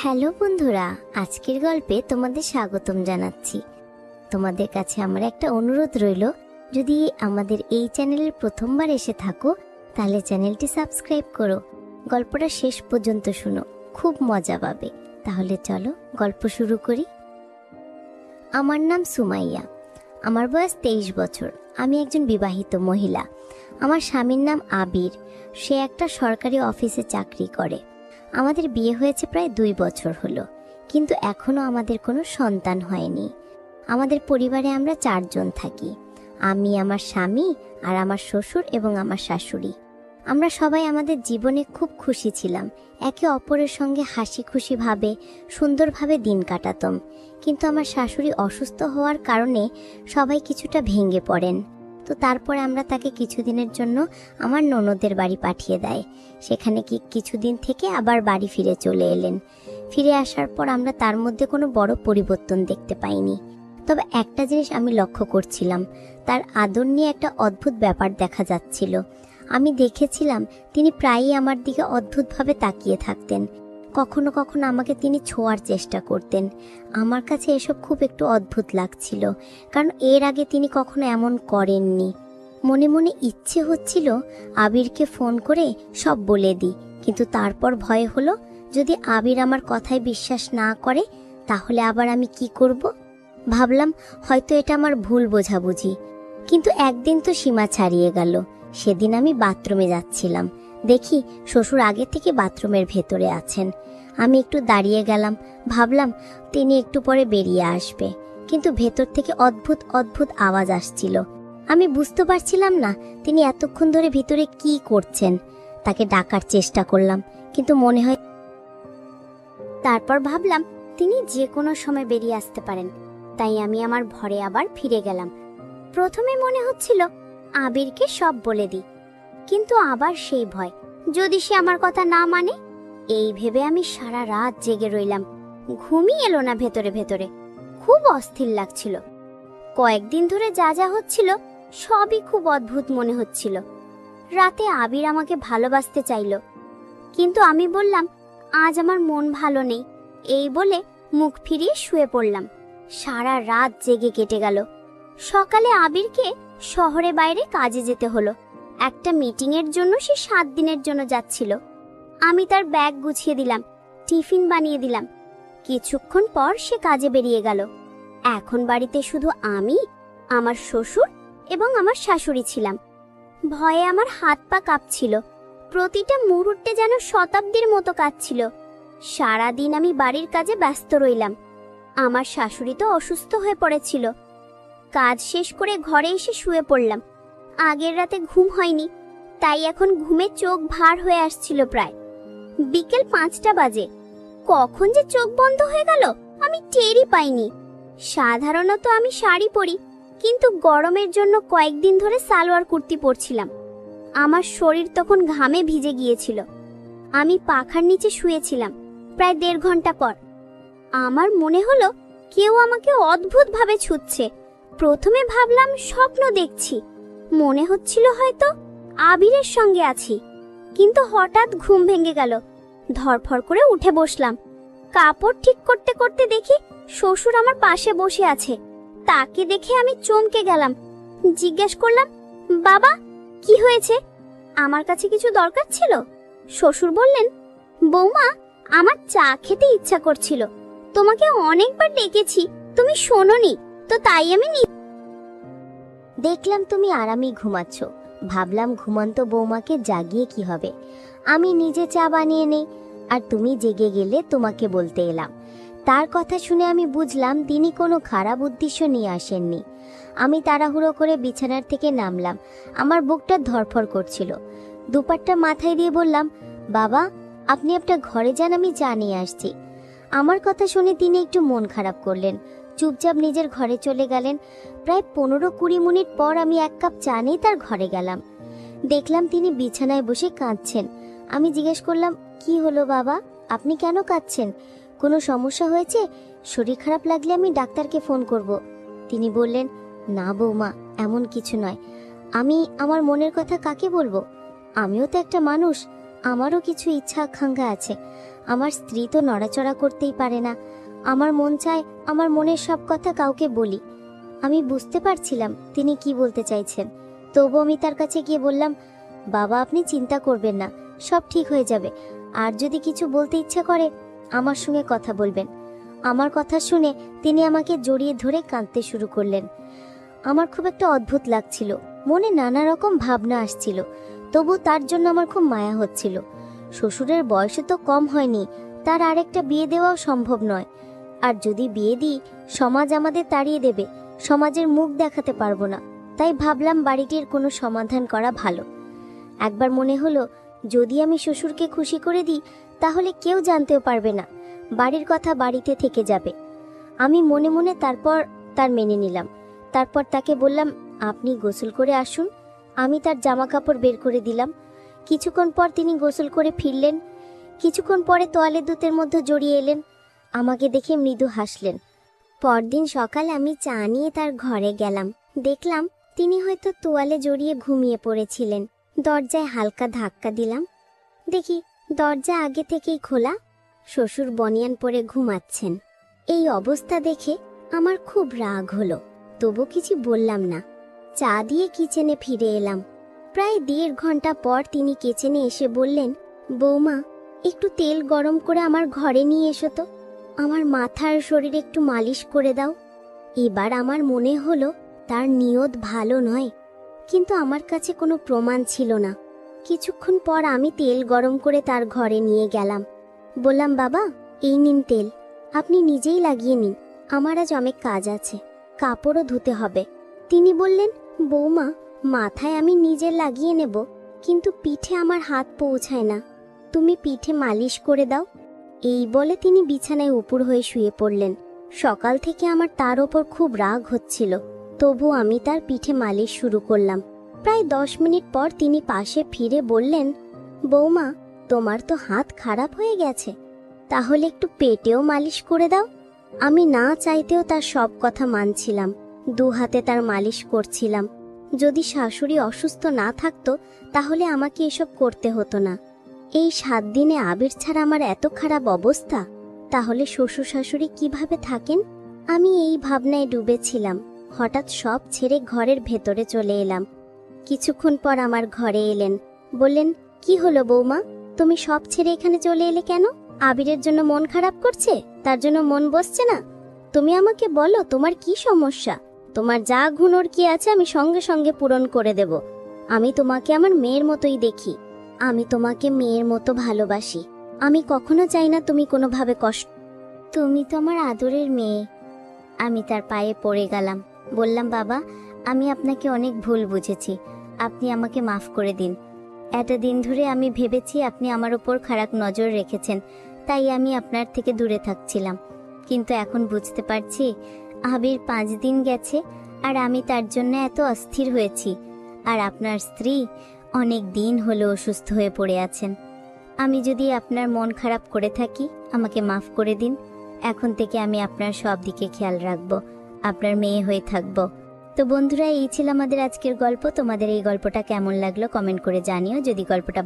Hello বন্ধুরা, আজকের গল্পে তোমাদের স্বাগতম জানাচ্ছি। তোমাদের কাছে আমার একটা অনুরোধ রইল, যদি আমাদের এই চ্যানেলের প্রথমবার এসে থাকো তাহলে চ্যানেলটি সাবস্ক্রাইব করো, গল্পটা শেষ পর্যন্ত শুনো, খুব মজা পাবে। তাহলে চলো গল্প শুরু করি। আমার নাম সুমাইয়া, আমার বয়স 23 বছর। আমি একজন বিবাহিত মহিলা। আমার স্বামীর নাম আবির, সে একটা সরকারি অফিসে চাকরি করে। আমাদের বিয়ে হয়েছে প্রায় 2 বছর হলো, কিন্তু এখনো আমাদের কোনো সন্তান হয়নি। আমাদের পরিবারে আমরা 4 জন থাকি, আমি, আমার স্বামী আর আমার শ্বশুর এবং আমার শাশুড়ি। আমরা সবাই আমাদের জীবনে খুব খুশি ছিলাম, একে অপরের সঙ্গে হাসি খুশিভাবে সুন্দরভাবে দিন কাটাতাম। কিন্তু আমার শাশুড়ি অসুস্থ হওয়ার কারণে সবাই কিছুটা ভেঙে পড়েন। তো তারপরে আমরা তাকে কিছুদিনের জন্য আমার ননদের বাড়ি পাঠিয়ে দেয়। সেখানে কিছুদিন থেকে আবার বাড়ি ফিরে চলে এলেন। ফিরে আসার পর আমরা তার মধ্যে কোনো বড় পরিবর্তন দেখতে পাইনি। তবে একটা জিনিস আমি লক্ষ্য করছিলাম, তার আদর নিয়ে একটা অদ্ভুত ব্যাপার দেখা যাচ্ছিল। আমি দেখেছিলাম তিনি প্রায়ই আমার দিকে অদ্ভুতভাবে তাকিয়ে থাকতেন। কখনো কখনো আমাকে তিনি ছোঁয়ার চেষ্টা করতেন। আমার কাছে এসব খুব একটু অদ্ভুত লাগছিল, কারণ এর আগে তিনি কখনো এমন করেননি। মনে মনে ইচ্ছে হচ্ছিল আবিরকে ফোন করে সব বলে দিই, কিন্তু তারপর ভয় হলো, যদি আবির আমার কথায় বিশ্বাস না করে তাহলে আবার আমি কি করব। ভাবলাম হয়তো এটা আমার ভুল বোঝাবুঝি। কিন্তু একদিন তো সীমা ছাড়িয়ে গেল। সেদিন আমি বাথরুমে যাচ্ছিলাম, দেখি শ্বশুর আগে থেকে বাথরুমের ভেতরে আছেন। আমি একটু দাঁড়িয়ে গেলাম, ভাবলাম তিনি একটু পরে বেরিয়ে আসবে, কিন্তু ভেতর থেকে অদ্ভুত অদ্ভুত আওয়াজ আসছিল। আমি বুঝতে পারছিলাম না তিনি এতক্ষণ ধরে ভিতরে কি করছেন। তাকে ডাকার চেষ্টা করলাম, কিন্তু মনে হয়, তারপর ভাবলাম তিনি যে কোনো সময় বেরিয়ে আসতে পারেন। তাই আমি আমার ঘরে আবার ফিরে গেলাম। প্রথমে মনে হচ্ছিল আবিরকে সব বলে দিই, কিন্তু আবার সেই ভয়, যদি সে আমার কথা না মানে। এই ভেবে আমি সারা রাত জেগে রইলাম, ঘুমই এলো না ভেতরে ভেতরে। খুব অস্থির লাগছিল। কয়েকদিন ধরে যা যা হচ্ছিল সবই খুব অদ্ভুত মনে হচ্ছিল। রাতে আবির আমাকে ভালোবাসতে চাইল, কিন্তু আমি বললাম আজ আমার মন ভালো নেই। এই বলে মুখ ফিরিয়ে শুয়ে পড়লাম। সারা রাত জেগে কেটে গেল। সকালে আবিরকে শহরে বাইরে কাজে যেতে হলো। একটা মিটিং এর জন্য সে 7 দিনের জন্য যাচ্ছিল। আমি তার ব্যাগ গুছিয়ে দিলাম, টিফিন বানিয়ে দিলাম। কিছুক্ষণ পর সে কাজে বেরিয়ে গেল। এখন বাড়িতে শুধু আমি, আমার শ্বশুর এবং আমার শাশুড়ি ছিলাম। ভয়ে আমার হাত পা কাঁপছিল, প্রতিটা মুহূর্তে যেন শতাব্দীর মতো কাটছিল। সারাদিন আমি বাড়ির কাজে ব্যস্ত রইলাম। আমার শাশুড়ি তো অসুস্থ হয়ে পড়েছিল। কাজ শেষ করে ঘরে এসে শুয়ে পড়লাম। আগের রাতে ঘুম হয়নি, তাই এখন ঘুমে চোখ ভার হয়ে আসছিল। প্রায় বিকেল 5টা বাজে। কখন যে চোখ বন্ধ হয়ে গেল আমি টেরই পাইনি। সাধারণত আমি শাড়ি পরি, কিন্তু গরমের জন্য কয়েকদিন ধরে সালোয়ার কুর্তি পরছিলাম। আমার শরীর তখন ঘামে ভিজে গিয়েছিল। আমি পাখার নিচে শুয়েছিলাম। প্রায় 1.5 ঘন্টা পর আমার মনে হলো কেউ আমাকে অদ্ভুতভাবে ছুঁচ্ছে। প্রথমে ভাবলাম স্বপ্ন দেখছি, মনে হচ্ছিল হয়তো আবিরের সঙ্গে আছি। কিন্তু হঠাৎ ঘুম ভেঙে গেল। ধরফর করে উঠে বসলাম। কাপড় ঠিক করতে করতে দেখি শ্বশুর আমার পাশে বসে আছে। তাকে দেখে আমি চমকে গেলাম। জিজ্ঞেস করলাম, বাবা কি হয়েছে? আমার কাছে কিছু দরকার ছিল? শ্বশুর বললেন, বৌমা, আমার চা খেতে ইচ্ছা করছিল, তোমাকে অনেকবার ডেকেছি, তুমি শোনোনি, তো তাই আমি দেখলাম তুমি আরামে ঘুমাচ্ছ। ভাবলাম ঘুমন্ত বৌমাকে জাগিয়ে কি হবে, আমি নিজে চা বানিয়ে নেই, আর তুমি জেগে গেলে তোমাকে বলতে এলাম। তার কথা শুনে আমি বুঝলাম তিনি কোনো খারাপ উদ্দেশ্য নিয়ে আসেননি। আমি তাড়াহুড়ো করে বিছানার থেকে নামলাম। আমার বুকটা ধরফর করছিল। দুপাট্টা মাথায় দিয়ে বললাম, বাবা, আপনি আপনার ঘরে যান, আমি চা নিয়ে আসছি। আমার কথা শুনে তিনি একটু মন খারাপ করলেন, চুপচাপ নিজের ঘরে চলে গেলেন। প্রায় 15-20 মিনিট পর আমি 1 কাপ চা নিয়ে তার ঘরে গেলাম। দেখলাম তিনি বিছানায় বসে কাঁদছেন। আমি জিজ্ঞেস করলাম, কি হলো বাবা, আপনি কেন কাঁদছেন? কোনো সমস্যা হয়েছে? শরীর খারাপ লাগলে আমি ডাক্তারকে ফোন করব। তিনি বললেন, না বৌমা, এমন কিছু নয়। আমি আমার মনের কথা কাকে বলবো? আমিও তো একটা মানুষ, আমারও কিছু ইচ্ছা আকাঙ্ক্ষা আছে। আমার স্ত্রী তো নড়াচড়া করতেই পারে না। আমার মন চায় আমার মনের সব কথা কাউকে বলি। আমি বুঝতে পারছিলাম তিনি কি বলতে চাইছেন। তবু আমি তার কাছে গিয়ে বললাম, বাবা আপনি চিন্তা করবেন না, সব ঠিক হয়ে যাবে। আর যদি কিছু বলতে ইচ্ছা করে আমার সঙ্গে কথা বলবেন। আমার কথা শুনে তিনি আমাকে জড়িয়ে ধরে কাঁদতে শুরু করলেন। আমার খুব একটা অদ্ভুত লাগছিল, মনে নানা রকম ভাবনা আসছিল। তবু তার জন্য আমার খুব মায়া হচ্ছিল। শ্বশুরের বয়সে তো কম হয়নি, তার আরেকটা বিয়ে দেওয়াও সম্ভব নয়। আর যদি বিয়ে দিই সমাজ আমাদের তাড়িয়ে দেবে, সমাজের মুখ দেখাতে পারবো না। তাই ভাবলাম বাড়িটির কোনো সমাধান করা ভালো। একবার মনে হলো যদি আমি শ্বশুরকে খুশি করে দিই তাহলে কেউ জানতেও পারবে না, বাড়ির কথা বাড়িতে থেকে যাবে। আমি মনে মনে তার মেনে নিলাম। তারপর তাকে বললাম, আপনি গোসল করে আসুন। আমি তার জামা কাপড় বের করে দিলাম। কিছুক্ষণ পর তিনি গোসল করে ফিরলেন। কিছুক্ষণ পরে তোয়ালে দুধের মধ্যে জড়িয়ে এলেন। আমাকে দেখে মৃদু হাসলেন। পরদিন সকালে আমি চা নিয়ে তার ঘরে গেলাম। দেখলাম তিনি হয়তো তোয়ালে জড়িয়ে ঘুমিয়ে পড়েছিলেন। দরজায় হালকা ধাক্কা দিলাম। দেখি দরজা আগে থেকেই খোলা। শ্বশুর বনিয়ান পরে ঘুমাচ্ছেন। এই অবস্থা দেখে আমার খুব রাগ হলো, তবু কিছু বললাম না। চা দিয়ে কিচেনে ফিরে এলাম। প্রায় 1.5 ঘন্টা পর তিনি কিচেনে এসে বললেন, বৌমা একটু তেল গরম করে আমার ঘরে নিয়ে এসো তো, আমার মাথার শরীরে একটু মালিশ করে দাও। এবার আমার মনে হলো তার নিয়ত ভালো নয়, কিন্তু আমার কাছে কোনো প্রমাণ ছিল না। কিছুক্ষণ পর আমি তেল গরম করে তার ঘরে নিয়ে গেলাম। বললাম, বাবা এই নিন তেল, আপনি নিজেই লাগিয়ে নিন, আমার আজ অনেক কাজ আছে, কাপড়ও ধুতে হবে। তিনি বললেন, বৌমা মাথায় আমি নিজে লাগিয়ে নেব, কিন্তু পিঠে আমার হাত পৌঁছায় না, তুমি পিঠে মালিশ করে দাও। এই বলে তিনি বিছানায় উপুড় হয়ে শুয়ে পড়লেন। সকাল থেকে আমার তার ওপর খুব রাগ হচ্ছিল, তবু আমি তার পিঠে মালিশ শুরু করলাম। প্রায় 10 মিনিট পর তিনি পাশে ফিরে বললেন, বৌমা তোমার তো হাত খারাপ হয়ে গেছে, তাহলে একটু পেটেও মালিশ করে দাও। আমি না চাইতেও তার সব কথা মানছিলাম, 2 হাতে তার মালিশ করছিলাম। যদি শাশুড়ি অসুস্থ না থাকতো তাহলে আমাকে এসব করতে হতো না। এই 7 দিনে আবির ছাড়া আমার এত খারাপ অবস্থা, তাহলে শ্বশুর শাশুড়ি কিভাবে থাকেন? আমি এই ভাবনায় ডুবেছিলাম। হঠাৎ সব ছেড়ে ঘরের ভেতরে চলে এলাম। কিছুক্ষণ পর আমার ঘরে এলেন। বললেন, কি হলো বৌমা, তুমি সব ছেড়ে এখানে চলে এলে কেন? আবিরের জন্য মন খারাপ করছে, তার জন্য মন বসছে না? তুমি আমাকে বলো তোমার কি সমস্যা। তোমার যা গুণর কি আছে আমি সঙ্গে সঙ্গে পূরণ করে দেব। আমি তোমাকে আমার মেয়ের মতোই দেখি, আমি তোমাকে মেয়ের মতো ভালোবাসি। আমি কখনো চাই না তুমি কোনোভাবে কষ্ট। তুমি তো আমার আদরের মেয়ে। আমি তার পায়ে পড়ে গেলাম। বললাম, বাবা আমি আপনাকে অনেক ভুল বুঝেছি, আপনি আমাকে মাফ করে দিন। এতদিন ধরে আমি ভেবেছি আপনি আমার উপর খারাপ নজর রেখেছেন, তাই আমি আপনার থেকে দূরে থাকছিলাম। কিন্তু এখন বুঝতে পারছি আবির 5 দিন গেছে আর আমি তার জন্য এত অস্থির হয়েছি। আর আপনার স্ত্রী অনেক দিন হলো অসুস্থ হয়ে পড়ে আছেন। আমি যদি আপনার মন খারাপ করে থাকি আমাকে মাফ করে দিন। এখন থেকে আমি আপনার সব দিকে খেয়াল রাখবো, আপনার মেয়ে হয়ে থাকবো। তো বন্ধুরা, এই ছিল আমাদের আজকের গল্প। তোমাদের এই গল্পটা কেমন লাগলো কমেন্ট করে জানিও। যদি গল্পটা